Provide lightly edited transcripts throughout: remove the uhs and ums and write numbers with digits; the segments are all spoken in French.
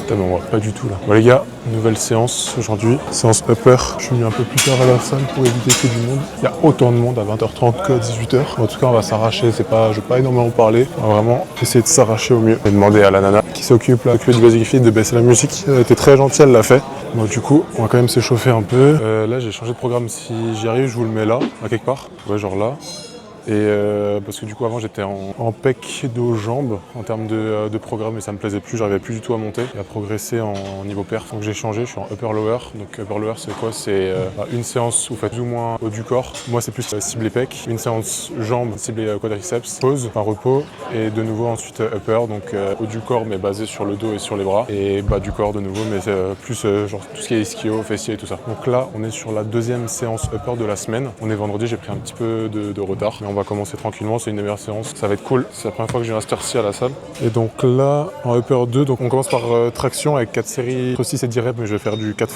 Putain, mais on voit pas du tout là. Bon les gars, nouvelle séance aujourd'hui, séance upper. Je suis venu un peu plus tard à la salle pour éviter qu'il y ait du monde. Il y a autant de monde à 20h30 qu'à 18h. En tout cas, on va s'arracher, je vais pas énormément parler. On va vraiment essayer de s'arracher au mieux. Et demander à la nana qui s'occupe là, du Basic Fit de baisser la musique. Elle était très gentille, elle l'a fait. Donc du coup, on va quand même s'échauffer un peu. Là, j'ai changé de programme. Si j'y arrive, je vous le mets là, à quelque part. Ouais, genre là. Et parce que du coup avant j'étais en pec dos jambes en termes de programme et ça me plaisait plus, j'arrivais plus du tout à monter et à progresser en niveau perf. Donc j'ai changé, je suis en upper lower. Donc upper lower c'est quoi? C'est une séance où vous faites plus ou moins haut du corps. Moi c'est plus ciblé pec, une séance jambes ciblé quadriceps, pause, un repos et de nouveau ensuite upper, donc haut du corps mais basé sur le dos et sur les bras et bas du corps de nouveau mais plus genre tout ce qui est ischio, fessier et tout ça. Donc là on est sur la deuxième séance upper de la semaine. On est vendredi, j'ai pris un petit peu de retard. Mais on va commencer tranquillement, c'est une des meilleures séances, ça va être cool. C'est la première fois que j'ai un cette à la salle. Et donc là, en upper 2, donc on commence par traction avec 4 séries, entre 6 et 10 reps, mais je vais faire du 4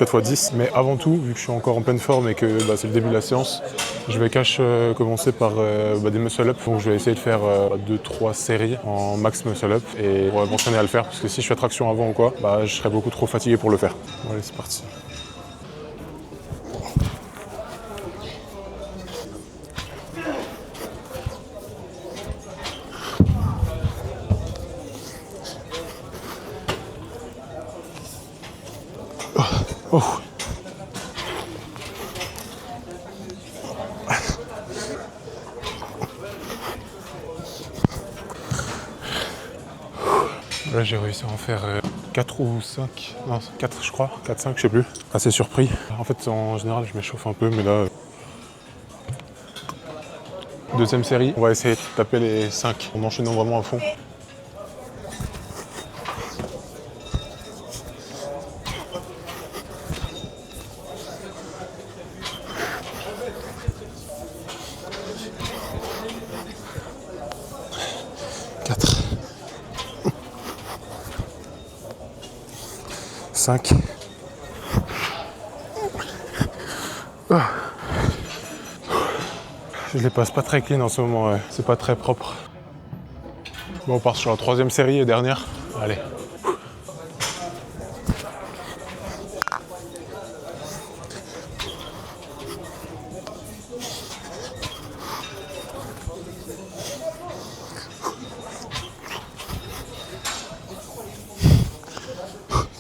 x 10. Mais avant tout, vu que je suis encore en pleine forme et que c'est le début de la séance, je vais commencer par des muscle up. Donc je vais essayer de faire 2-3 séries en max muscle up et pour m'entraîner à le faire, parce que si je fais traction avant ou quoi, je serai beaucoup trop fatigué pour le faire. Bon, allez, c'est parti. Oh. Là j'ai réussi à en faire 4 ou 5, non 4 je crois, 4-5 je sais plus, assez surpris. En fait en général je m'échauffe un peu mais là... Deuxième série, on va essayer de taper les 5 en enchaînant vraiment à fond. Je les passe pas très clean en ce moment, ouais. C'est pas très propre. Bon, on part sur la troisième série et dernière. Allez.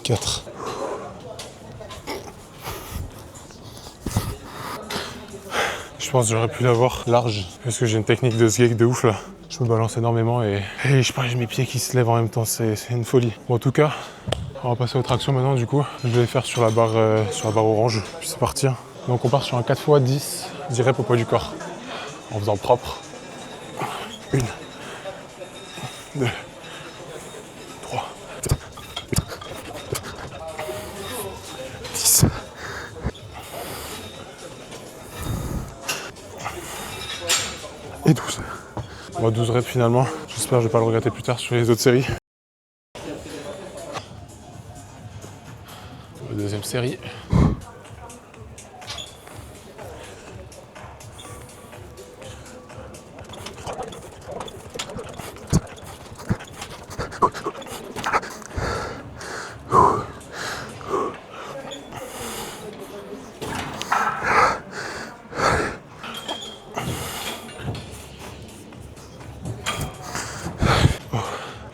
Quatre. Je pense que j'aurais pu l'avoir large parce que j'ai une technique de skate de ouf là. Je me balance énormément et je parle, j'ai mes pieds qui se lèvent en même temps, c'est une folie. Bon, en tout cas, on va passer aux tractions maintenant du coup. Je vais les faire sur la barre orange, puis c'est parti. Donc on part sur un 4 x 10, 10 reps au poids du corps. En faisant propre. 1, 2, 3, 4, 10. Et 12. On va 12 reps finalement. J'espère que je vais pas le regretter plus tard sur les autres séries. La deuxième série.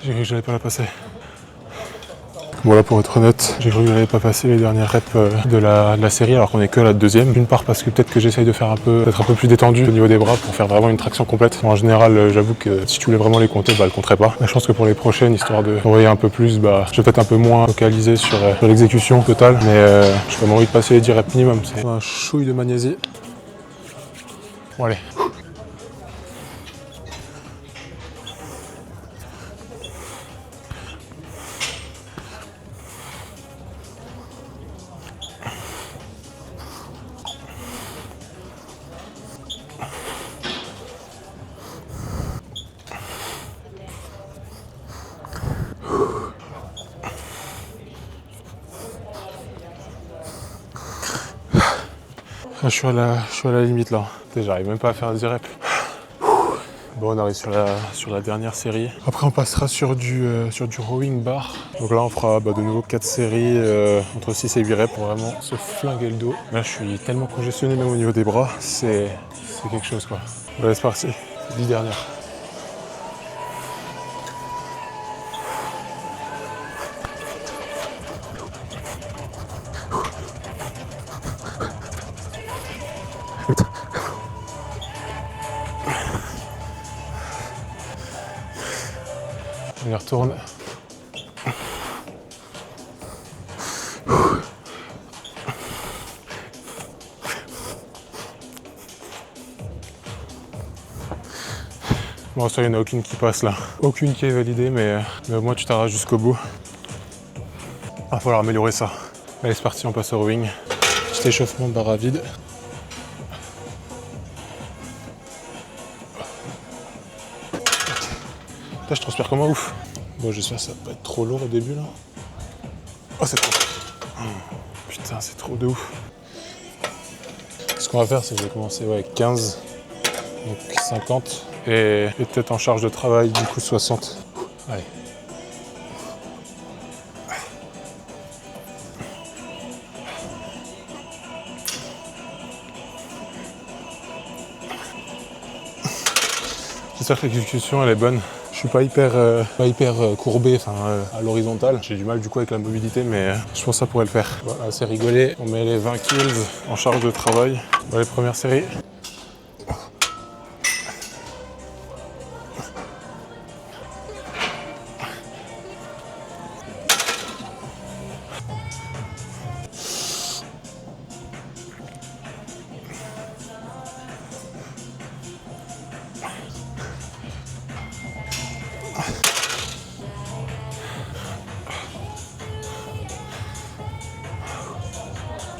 J'ai cru que j'allais pas la passer. Voilà, pour être honnête, j'ai cru que j'allais pas passer les dernières reps de la série alors qu'on est que à la deuxième. D'une part parce que peut-être que j'essaye de faire d'être un peu plus détendu au niveau des bras pour faire vraiment une traction complète. En général, j'avoue que si tu voulais vraiment les compter, elle compterait pas. Mais je pense que pour les prochaines, histoire de envoyer un peu plus, je vais peut-être un peu moins focaliser sur l'exécution totale. Mais j'ai vraiment envie de passer les 10 reps minimum. C'est un chouille de magnésie. Bon allez. Je suis à la limite là. J'arrive même pas à faire 10 reps. Bon, on arrive sur la dernière série. Après, on passera sur du rowing bar. Donc là, on fera de nouveau 4 séries entre 6 et 8 reps pour vraiment se flinguer le dos. Là, je suis tellement congestionné même au niveau des bras. C'est quelque chose, quoi. Allez, c'est parti. 10 dernières. On y retourne. Bon, ça, il n'y en a aucune qui passe là. Aucune qui est validée, mais au moins tu t'arraches jusqu'au bout. Il va falloir améliorer ça. Allez, c'est parti, on passe au rowing. Petit échauffement de barre à vide. Là, je transpire comme un ouf. Bon, j'espère que ça va pas être trop lourd au début là. Oh, c'est trop. Putain, c'est trop de ouf. Ce qu'on va faire, c'est que je vais commencer avec 15, donc 50, et peut-être en charge de travail, du coup 60. Allez. J'espère que l'exécution elle est bonne. Je suis pas hyper courbé à l'horizontale. J'ai du mal du coup avec la mobilité, mais je pense que ça pourrait le faire. Voilà, c'est rigolé. On met les 20 kills en charge de travail dans les premières séries.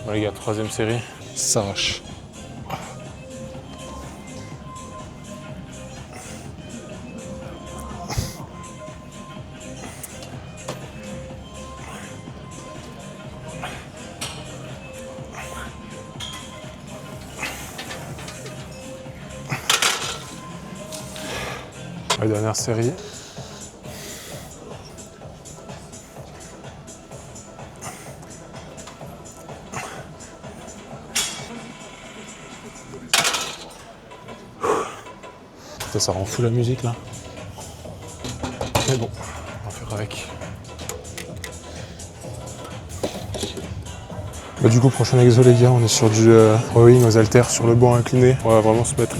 Bon, les gars, troisième série, ça s'arrache. La dernière série. Ça rend fou la musique là. Mais bon, on va faire avec. Du coup, prochain exo les gars, on est sur du rowing aux haltères sur le banc incliné. On va vraiment se mettre,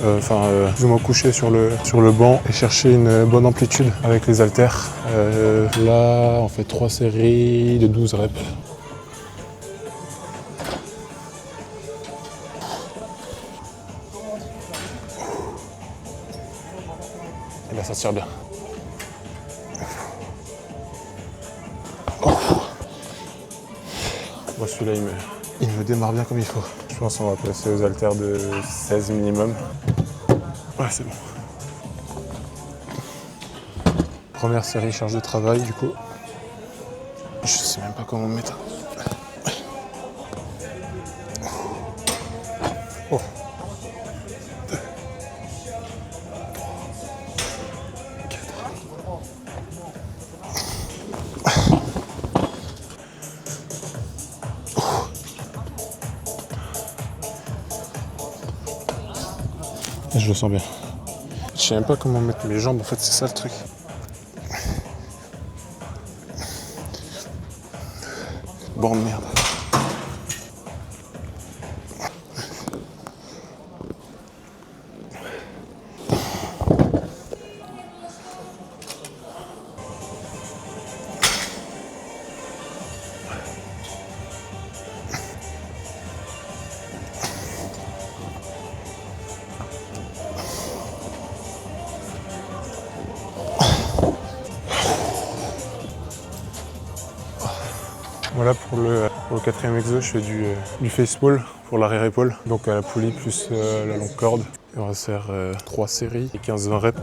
plus ou moins couché sur le banc et chercher une bonne amplitude avec les haltères. Là, on fait 3 séries de 12 reps. Et là, ça tire bien. Moi, celui-là, il me démarre bien comme il faut. Je pense qu'on va passer aux haltères de 16 minimum. Ouais, c'est bon. Première série, charge de travail, du coup. Je sais même pas comment me mettre. Oh. Je le sens bien. Je sais même pas comment mettre mes jambes, en fait, c'est ça le truc. Bon, merde. Voilà pour le quatrième exo, je fais du face pull pour l'arrière épaule. Donc à la poulie plus la longue corde. Et on va se faire 3 séries et 15-20 reps.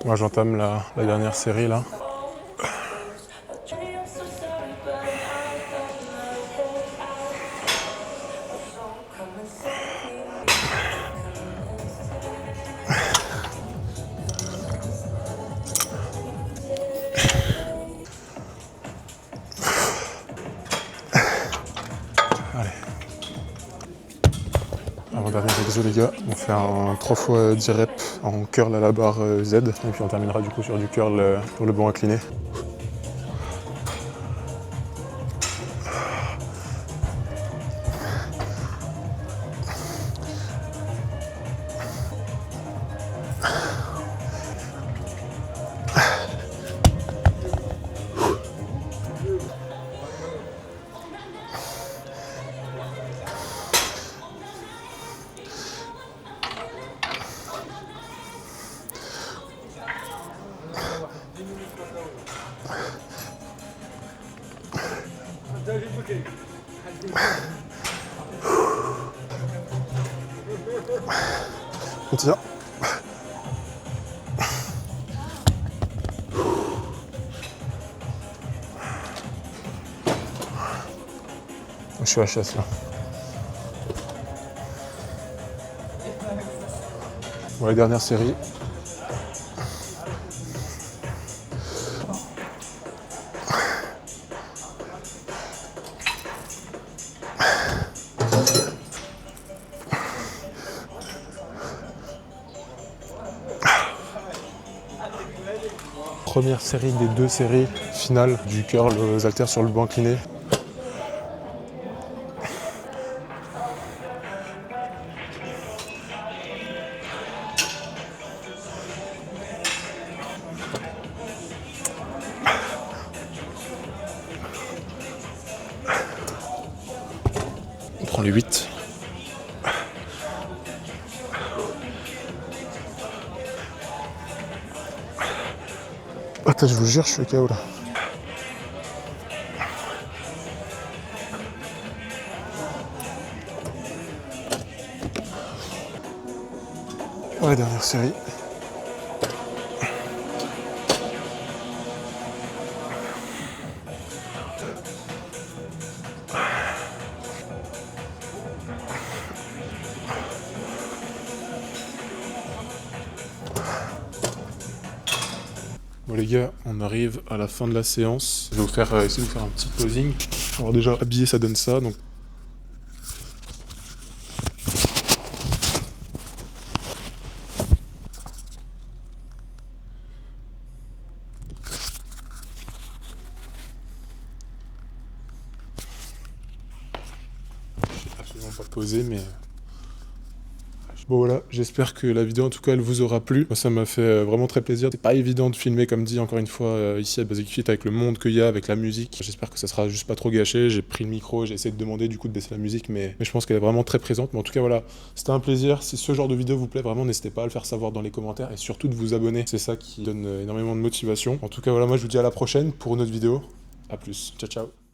Moi j'entame la dernière série là. Allez. Avant-dernier exo les gars, on fait un 3 fois 10 reps en curl à la barre Z et puis on terminera du coup sur du curl pour le banc incliné. Continue. Je suis à la chasse là. Bon, la dernière série. Première série des 2 séries finales du curl aux haltères sur le banc incliné. On prend les 8. Attends, je vous jure, je suis KO là. Pour la dernière série. Bon les gars, on arrive à la fin de la séance. Je vais vous faire essayer de vous faire un petit posing. Alors déjà habillé ça donne ça, donc. Je sais absolument pas poser mais. Bon voilà, j'espère que la vidéo en tout cas elle vous aura plu. Moi ça m'a fait vraiment très plaisir. C'est pas évident de filmer comme dit encore une fois ici à Basic Fit avec le monde qu'il y a, avec la musique. J'espère que ça sera juste pas trop gâché. J'ai pris le micro, j'ai essayé de demander du coup de baisser la musique mais je pense qu'elle est vraiment très présente. Mais en tout cas voilà, c'était un plaisir. Si ce genre de vidéo vous plaît vraiment, n'hésitez pas à le faire savoir dans les commentaires et surtout de vous abonner. C'est ça qui donne énormément de motivation. En tout cas voilà, moi je vous dis à la prochaine pour une autre vidéo. A plus, ciao ciao.